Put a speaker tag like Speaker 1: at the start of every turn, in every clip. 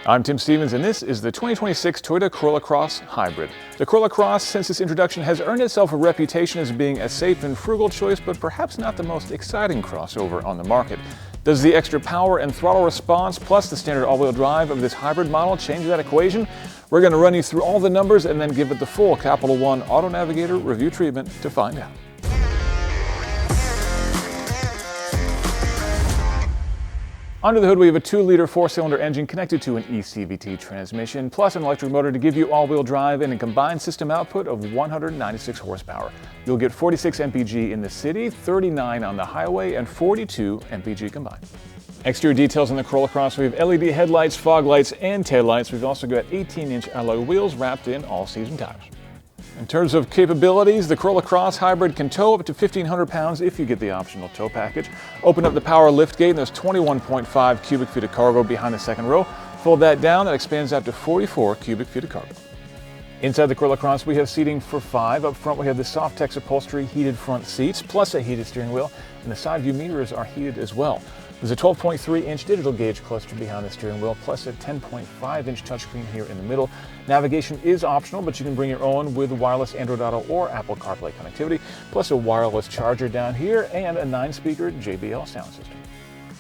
Speaker 1: I'm Tim Stevens, and this is the 2026 Toyota Corolla Cross Hybrid. The Corolla Cross, since its introduction, has earned itself a reputation as being a safe and frugal choice, but perhaps not the most exciting crossover on the market. Does the extra power and throttle response, plus the standard all-wheel drive of this hybrid model, change that equation? We're going to run you through all the numbers and then give it the full Capital One Auto Navigator review treatment to find out. Under the hood, we have a 2-liter 4-cylinder engine connected to an eCVT transmission, plus an electric motor to give you all-wheel drive and a combined system output of 196 horsepower. You'll get 46 mpg in the city, 39 on the highway, and 42 mpg combined. Exterior details on the Corolla Cross, we have LED headlights, fog lights, and taillights. We've also got 18-inch alloy wheels wrapped in all-season tires. In terms of capabilities, the Corolla Cross Hybrid can tow up to 1,500 pounds if you get the optional tow package. Open up the power lift gate and there's 21.5 cubic feet of cargo behind the second row. Fold that down, that expands out to 44 cubic feet of cargo. Inside the Corolla Cross, we have seating for 5. Up front, we have the Softex upholstery, heated front seats, plus a heated steering wheel, and the side view mirrors are heated as well. There's a 12.3-inch digital gauge cluster behind the steering wheel, plus a 10.5-inch touchscreen here in the middle. Navigation is optional, but you can bring your own with wireless Android Auto or Apple CarPlay connectivity, plus a wireless charger down here and a 9-speaker JBL sound system.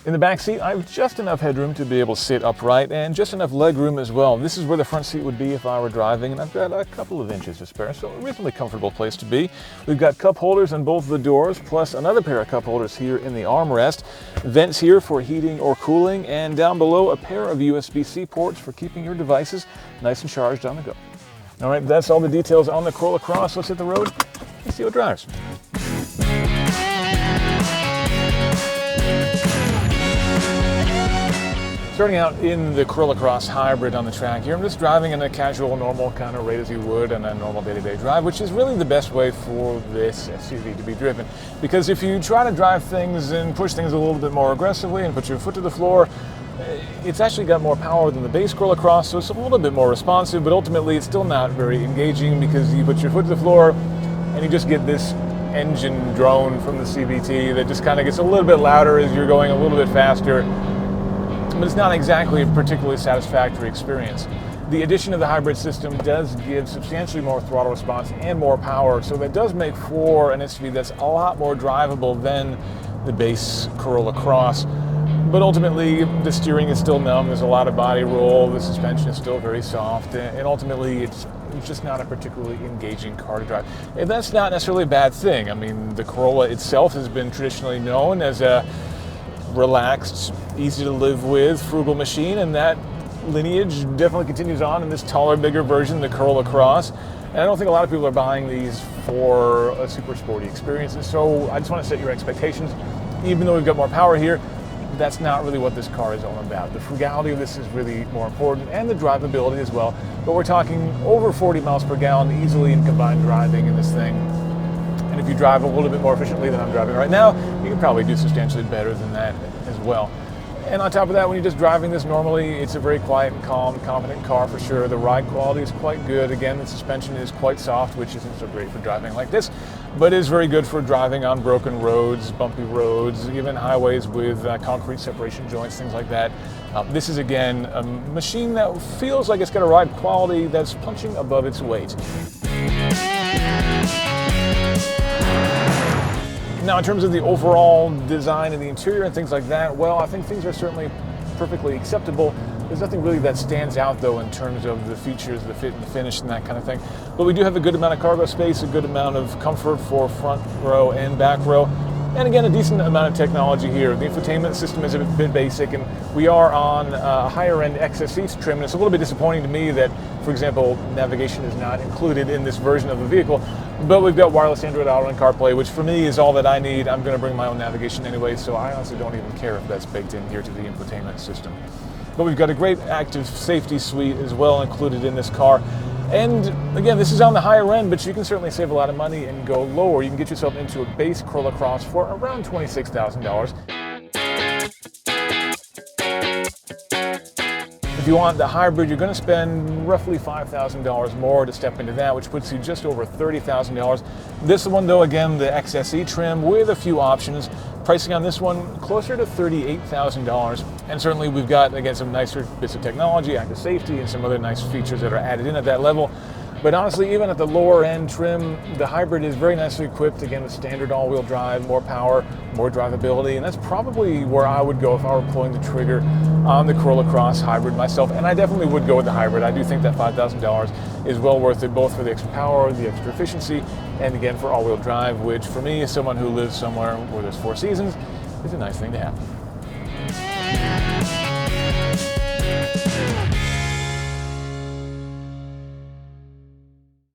Speaker 1: In the back seat, I have just enough headroom to be able to sit upright and just enough leg room as well. This is where the front seat would be if I were driving, and I've got a couple of inches to spare, so a reasonably comfortable place to be. We've got cup holders on both the doors, plus another pair of cup holders here in the armrest. Vents here for heating or cooling, and down below a pair of USB-C ports for keeping your devices nice and charged on the go. All right, that's all the details on the Corolla Cross. Let's hit the road and see how it drives. Starting out in the Corolla Cross Hybrid on the track here, I'm just driving in a casual, normal kind of rate as you would on a normal day-to-day drive, which is really the best way for this SUV to be driven. Because if you try to drive things and push things a little bit more aggressively and put your foot to the floor, it's actually got more power than the base Corolla Cross, so it's a little bit more responsive, but ultimately it's still not very engaging because you put your foot to the floor and you just get this engine drone from the CVT that just kind of gets a little bit louder as you're going a little bit faster. But it's not exactly a particularly satisfactory experience. The addition of the hybrid system does give substantially more throttle response and more power, so that does make for an SUV that's a lot more drivable than the base Corolla Cross. But ultimately, the steering is still numb, there's a lot of body roll, the suspension is still very soft, and ultimately it's just not a particularly engaging car to drive. And that's not necessarily a bad thing. I mean, the Corolla itself has been traditionally known as a relaxed, easy to live with, frugal machine, and that lineage definitely continues on in this taller, bigger version, the Corolla Cross. And I don't think a lot of people are buying these for a super sporty experience, and so I just want to set your expectations. Even though we've got more power here, that's not really what this car is all about. The frugality of this is really more important, and the drivability as well. But we're talking over 40 miles per gallon easily in combined driving in this thing. And if you drive a little bit more efficiently than I'm driving right now, you can probably do substantially better than that as well. And on top of that, when you're just driving this normally, it's a very quiet and calm, competent car for sure. The ride quality is quite good. Again, the suspension is quite soft, which isn't so great for driving like this, but is very good for driving on broken roads, bumpy roads, even highways with concrete separation joints, things like that. This is, again, a machine that feels like it's got a ride quality that's punching above its weight. Now, in terms of the overall design and the interior and things like that, well, I think things are certainly perfectly acceptable. There's nothing really that stands out, though, in terms of the features, the fit and the finish and that kind of thing. But we do have a good amount of cargo space, a good amount of comfort for front row and back row. And again, a decent amount of technology here. The infotainment system is a bit basic, and we are on a higher-end XSE trim, and it's a little bit disappointing to me that, for example, navigation is not included in this version of the vehicle. But we've got wireless Android Auto and CarPlay, which for me is all that I need. I'm going to bring my own navigation anyway, so I honestly don't even care if that's baked in here to the infotainment system. But we've got a great active safety suite as well included in this car. And again, this is on the higher end, but you can certainly save a lot of money and go lower. You can get yourself into a base Corolla Cross for around $26,000. If you want the hybrid, you're going to spend roughly $5,000 more to step into that, which puts you just over $30,000. This one, though, again, the XSE trim with a few options. Pricing on this one closer to $38,000. And certainly we've got, again, some nicer bits of technology, active safety, and some other nice features that are added in at that level. But honestly, even at the lower end trim, the hybrid is very nicely equipped, again, with standard all-wheel drive, more power, more drivability, and that's probably where I would go if I were pulling the trigger on the Corolla Cross Hybrid myself, and I definitely would go with the hybrid. I do think that $5,000 is well worth it, both for the extra power, the extra efficiency, and again, for all-wheel drive, which for me, as someone who lives somewhere where there's 4 seasons, is a nice thing to have.